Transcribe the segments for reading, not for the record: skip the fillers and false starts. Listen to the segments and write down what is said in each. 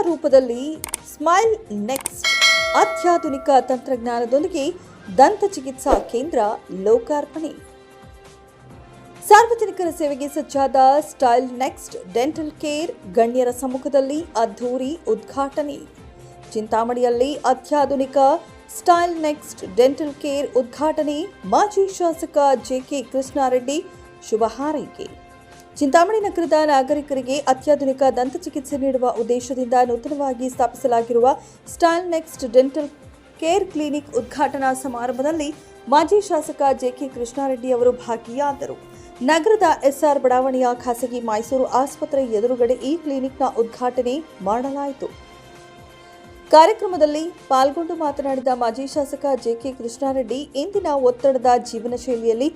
ರೂಪದಲ್ಲಿ smile next ಅತ್ಯಾಧುನಿಕ ತಂತ್ರಜ್ಞಾನದೊಂದಿಗೆ ದಂತ ಚಿಕಿತ್ಸಾ ಕೇಂದ್ರ ಲೋಕಾರ್ಪಣೆ. ಸಾರ್ವಜನಿಕರ ಸೇವೆಗೆ ಸಜ್ಜಾದ ಸ್ಟೈಲ್ ನೆಕ್ಸ್ಟ್ ಡೆಂಟಲ್ ಕೇರ್ ಗಣ್ಯರ ಸಮ್ಮುಖದಲ್ಲಿ ಅದ್ಧೂರಿ ಉದ್ಘಾಟನೆ. ಚಿಂತಾಮಣಿಯಲ್ಲಿ ಅತ್ಯಾಧುನಿಕ ಸ್ಟೈಲ್ ನೆಕ್ಸ್ಟ್ ಡೆಂಟಲ್ ಕೇರ್ ಉದ್ಘಾಟನೆ. ಮಾಜಿ ಶಾಸಕ ಜೆಕೆ ಕೃಷ್ಣಾರೆಡ್ಡಿ ಶುಭ ಹಾರೈಕೆ. ಚಿಂತಾಮಣಿ ನಗರದ ನಾಗರಿಕರಿಗೆ ಅತ್ಯಾಧುನಿಕ ದಂತ ಚಿಕಿತ್ಸೆ ನೀಡುವ ಉದ್ದೇಶದಿಂದ ನೂತನವಾಗಿ ಸ್ಥಾಪಿಸಲಾಗಿರುವ Style Next Dental Care Clinic ಉದ್ಘಾಟನಾ ಸಮಾರಂಭದಲ್ಲಿ ಮಾಜಿ ಶಾಸಕ ಜೆಕೆ ಕೃಷ್ಣಾರೆಡ್ಡಿ ಅವರು ಭಾಗಿಯಾದರು. ನಗರದ ಎಸ್ಆರ್ ಬಡಾವಣೆಯ ಖಾಸಗಿ ಮೈಸೂರು ಆಸ್ಪತ್ರೆ ಎದುರುಗಡೆ ಈ ಕ್ಲಿನಿಕ್ನ ಉದ್ಘಾಟನೆ ಮಾಡಲಾಯಿತು. ಕಾರ್ಯಕ್ರಮದಲ್ಲಿ ಪಾಲ್ಗೊಂಡು ಮಾತನಾಡಿದ ಮಾಜಿ ಶಾಸಕ ಜೆಕೆ ಕೃಷ್ಣಾರೆಡ್ಡಿ, ಇಂದಿನ ಒತ್ತಡದ ಜೀವನ ಶೈಲಿಯಲ್ಲಿ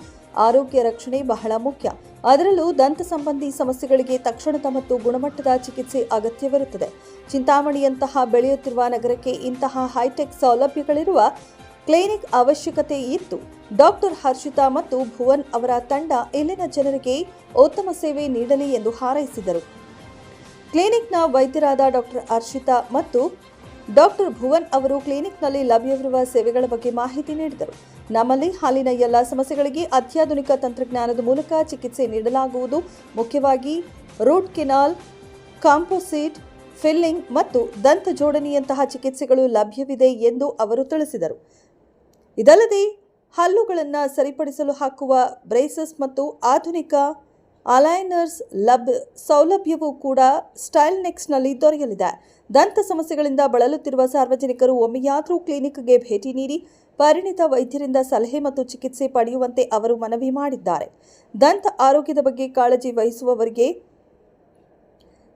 ಆರೋಗ್ಯ ರಕ್ಷಣೆ ಬಹಳ ಮುಖ್ಯ. ಅದರಲ್ಲೂ ದಂತ ಸಂಬಂಧಿ ಸಮಸ್ಯೆಗಳಿಗೆ ತಕ್ಷಣದ ಮತ್ತು ಗುಣಮಟ್ಟದ ಚಿಕಿತ್ಸೆ ಅಗತ್ಯವಿರುತ್ತದೆ. ಚಿಂತಾಮಣಿಯಂತಹ ಬೆಳೆಯುತ್ತಿರುವ ನಗರಕ್ಕೆ ಇಂತಹ ಹೈಟೆಕ್ ಸೌಲಭ್ಯಗಳಿರುವ ಕ್ಲಿನಿಕ್ ಅವಶ್ಯಕತೆ ಇತ್ತು. ಡಾಕ್ಟರ್ ಹರ್ಷಿತಾ ಮತ್ತು ಭುವನ್ ಅವರ ತಂಡ ಇಲ್ಲಿನ ಜನರಿಗೆ ಉತ್ತಮ ಸೇವೆ ನೀಡಲಿ ಎಂದು ಹಾರೈಸಿದರು. ಕ್ಲಿನಿಕ್ನ ವೈದ್ಯರಾದ ಡಾಕ್ಟರ್ ಹರ್ಷಿತಾ ಮತ್ತು ಡಾಕ್ಟರ್ ಭುವನ್ ಅವರು ಕ್ಲಿನಿಕ್ನಲ್ಲಿ ಲಭ್ಯವಿರುವ ಸೇವೆಗಳ ಬಗ್ಗೆ ಮಾಹಿತಿ ನೀಡಿದರು. ನಮ್ಮಲ್ಲಿ ಹಾಲಿನ ಎಲ್ಲ ಸಮಸ್ಯೆಗಳಿಗೆ ಅತ್ಯಾಧುನಿಕ ತಂತ್ರಜ್ಞಾನದ ಮೂಲಕ ಚಿಕಿತ್ಸೆ ನೀಡಲಾಗುವುದು. ಮುಖ್ಯವಾಗಿ ರೂಟ್ ಕೆನಾಲ್, ಕಾಂಪೋಸಿಟ್, ಫಿಲ್ಲಿಂಗ್ ಮತ್ತು ದಂತ ಜೋಡಣೆಯಂತಹ ಚಿಕಿತ್ಸೆಗಳು ಲಭ್ಯವಿದೆ ಎಂದು ಅವರು ತಿಳಿಸಿದರು. ಇದಲ್ಲದೆ ಹಲ್ಲುಗಳನ್ನು ಸರಿಪಡಿಸಲು ಹಾಕುವ ಬ್ರೇಸಸ್ ಮತ್ತು ಆಧುನಿಕ ಅಲೈನರ್ಸ್ ಸೌಲಭ್ಯವೂ ಕೂಡ ಸ್ಟೈಲ್ ನೆಕ್ಸ್ಟ್ನಲ್ಲಿ ದೊರೆಯಲಿದೆ. ದಂತ ಸಮಸ್ಯೆಗಳಿಂದ ಬಳಲುತ್ತಿರುವ ಸಾರ್ವಜನಿಕರು ಒಮ್ಮೆಯಾದರೂ ಕ್ಲಿನಿಕ್ಗೆ ಭೇಟಿ ನೀಡಿ ಪರಿಣಿತ ವೈದ್ಯರಿಂದ ಸಲಹೆ ಮತ್ತು ಚಿಕಿತ್ಸೆ ಪಡೆಯುವಂತೆ ಅವರು ಮನವಿ ಮಾಡಿದ್ದಾರೆ. ದಂತ ಆರೋಗ್ಯದ ಬಗ್ಗೆ ಕಾಳಜಿ ವಹಿಸುವವರಿಗೆ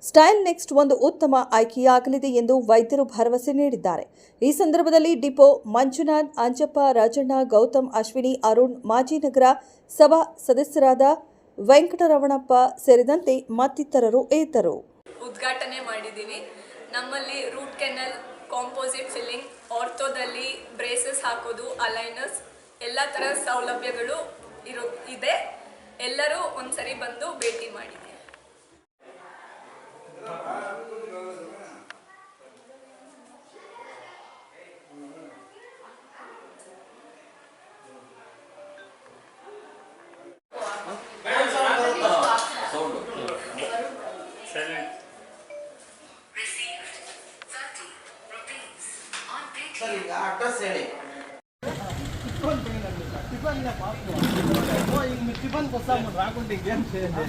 ಸ್ಟೈಲ್ ನೆಕ್ಸ್ಟ್ ಒಂದು ಉತ್ತಮ ಆಯ್ಕೆಯಾಗಲಿದೆ ಎಂದು ವೈದ್ಯರು ಭರವಸೆ ನೀಡಿದ್ದಾರೆ. ಈ ಸಂದರ್ಭದಲ್ಲಿ ಡಿಪೋ ಮಂಜುನಾಥ್, ಅಂಜಪ್ಪ, ರಾಜಣ್ಣ, ಗೌತಮ್, ಅಶ್ವಿನಿ, ಅರುಣ್, ಮಾಜಿ ನಗರ ಸಭಾ ಸದಸ್ಯರಾದ ವೆಂಕಟರಮಣಪ್ಪ ಸೇರಿದಂತೆ ಮತ್ತಿತರರು ಇದ್ದರು. ಉದ್ಘಾಟನೆ ಮಾಡಿದ್ದೀವಿ. ನಮ್ಮಲ್ಲಿ ರೂಟ್ ಕೆನಲ್, ಕಾಂಪೋಸಿಟ್ ಫಿಲ್ಲಿಂಗ್, ಆರ್ಥೋದಲ್ಲಿ ಬ್ರೇಸಸ್ ಹಾಕೋದು, ಅಲೈನರ್ಸ್ ಎಲ್ಲ ಥರದ ಸೌಲಭ್ಯಗಳು ಇದೆ. ಎಲ್ಲರೂ ಒಂದ್ಸರಿ ಬಂದು ಭೇಟಿ ಮಾಡಿ. ಅಡ್ರೆಸ್ ಹೇಳಿ. ಟಿಫನ್ కోసం రాకుంటే ఇంకేం చేయండి.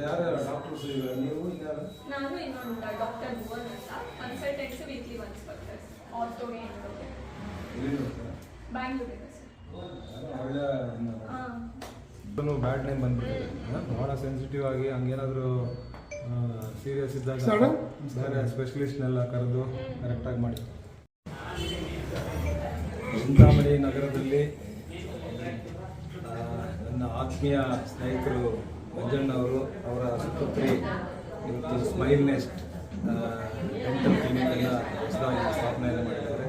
ಯಾರು ಡಾಕ್ಟರ್ಸ್ ಇದ್ದಾರೆ ನೀವು ಯಾರು? ನಾನು ಇನ್ನೊಂದು ಡಾಕ್ಟರ್ ಭುವನ್ ಅಂತ ಕನ್ಸಲ್ಟೆನ್ಸಿ ವೀಕ್ಲಿ ಒನ್ಸ್ ಬರ್ತಾರೆ ಆರ್ಥೋಗೆ ಎಲ್ಲಿ ನೋಡ್ತಾರೆ? ಬ್ಯಾಂಗ್ಳೂರಿಗೆ ಸರ್. ಒಳ್ಳೆ ಬ್ಯಾಡ್ ನೇಮ್ ಬಂದ್ಬಿಟ್ಟಿದೆ, ಭಾಳ ಸೆನ್ಸಿಟಿವ್ ಆಗಿ ಹಂಗೇನಾದರೂ ಸೀರಿಯಸ್ ಇದ್ದಾಗ ಬೇರೆ ಸ್ಪೆಷಲಿಸ್ಟ್ನೆಲ್ಲ ಕರೆದು ಕರೆಕ್ಟಾಗಿ ಮಾಡಿ. ಚಿಂತಾಮಣಿ ನಗರದಲ್ಲಿ ನನ್ನ ಆತ್ಮೀಯ ಸ್ನೇಹಿತರು ಮಂಜಣ್ಣವರು ಅವರ ಸುಪುತ್ರಿ ಇವತ್ತು ಸ್ಮೈಲ್ ನೆಸ್ಟ್ ಡೆಂಟಲ್ ಕ್ಲಿನಿಕನ್ನು ಹೊಸದಾಗಿ ಸ್ಥಾಪನೆಯನ್ನು ಮಾಡಿದ್ದಾರೆ.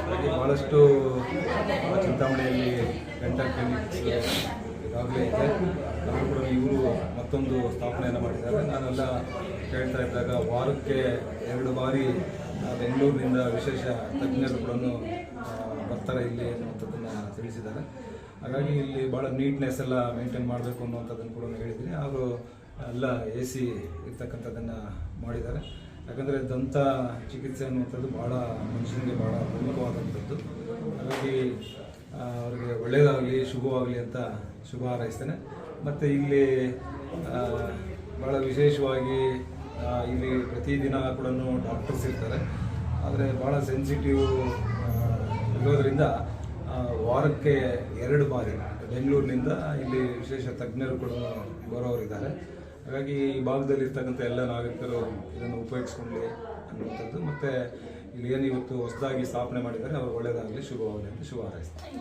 ಹಾಗೆ ಭಾಳಷ್ಟು ಚಿಂತಾಮಣಿಯಲ್ಲಿ ಡೆಂಟಲ್ ಕ್ಲಿನಿಕ್ಸ್ ಈಗಾಗಲೇ ಇದೆ. ಅವರು ಕೂಡ ಇವರು ಮತ್ತೊಂದು ಸ್ಥಾಪನೆಯನ್ನು ಮಾಡಿದ್ದಾರೆ. ನಾನೆಲ್ಲ ಕೇಳ್ತಾ ಇದ್ದಾಗ ವಾರಕ್ಕೆ 2 ಬಾರಿ ಬೆಂಗಳೂರಿನಿಂದ ವಿಶೇಷ ತಜ್ಞರು ಕೂಡ ಬರ್ತಾರೆ ಇಲ್ಲಿ ಅನ್ನುವಂಥದ್ದನ್ನು ತಿಳಿಸಿದ್ದಾರೆ. ಹಾಗಾಗಿ ಇಲ್ಲಿ ಭಾಳ ನೀಟ್ನೆಸ್ ಎಲ್ಲ ಮೇಂಟೈನ್ ಮಾಡಬೇಕು ಅನ್ನುವಂಥದ್ದನ್ನು ಕೂಡ ಹೇಳಿದ್ದೀನಿ. ಅವರು ಎಲ್ಲ AC ಇರ್ತಕ್ಕಂಥದ್ದನ್ನು ಮಾಡಿದ್ದಾರೆ. ಯಾಕಂದರೆ ದಂತ ಚಿಕಿತ್ಸೆ ಅನ್ನುವಂಥದ್ದು ಭಾಳ ಮನುಷ್ಯನಿಗೆ ಭಾಳ ಪ್ರಮುಖವಾದಂಥದ್ದು. ಹಾಗಾಗಿ ಅವರಿಗೆ ಒಳ್ಳೆಯದಾಗಲಿ, ಶುಭವಾಗಲಿ ಅಂತ ಶುಭ ಹಾರೈಸ್ತೇನೆ. ಮತ್ತು ಇಲ್ಲಿ ಭಾಳ ವಿಶೇಷವಾಗಿ ಇಲ್ಲಿ ಪ್ರತಿದಿನ ಕೂಡ ಡಾಕ್ಟರ್ಸ್ ಇರ್ತಾರೆ. ಆದರೆ ಭಾಳ ಸೆನ್ಸಿಟಿವ್ ಇರೋದರಿಂದ ವಾರಕ್ಕೆ 2 ಬಾರಿ ಬೆಂಗಳೂರಿನಿಂದ ಇಲ್ಲಿ ವಿಶೇಷ ತಜ್ಞರು ಕೂಡ ಬರೋರಿದ್ದಾರೆ. ಹಾಗಾಗಿ ಈ ಭಾಗದಲ್ಲಿ ಇರ್ತಕ್ಕಂಥ ಎಲ್ಲ ನಾಗರಿಕರು ಇದನ್ನು ಉಪಯೋಗಿಸ್ಕೊಳ್ಳಿ ಅನ್ನುವಂಥದ್ದು. ಮತ್ತು ಇಲ್ಲಿ ಏನು ಇವತ್ತು ಹೊಸದಾಗಿ ಸ್ಥಾಪನೆ ಮಾಡಿದ್ದಾರೆ, ಅವರು ಒಳ್ಳೆಯದಾಗಲಿ, ಶುಭವಾಗಲಿ ಅಂತ ಶುಭ ಹಾರೈಸ್ತಾರೆ.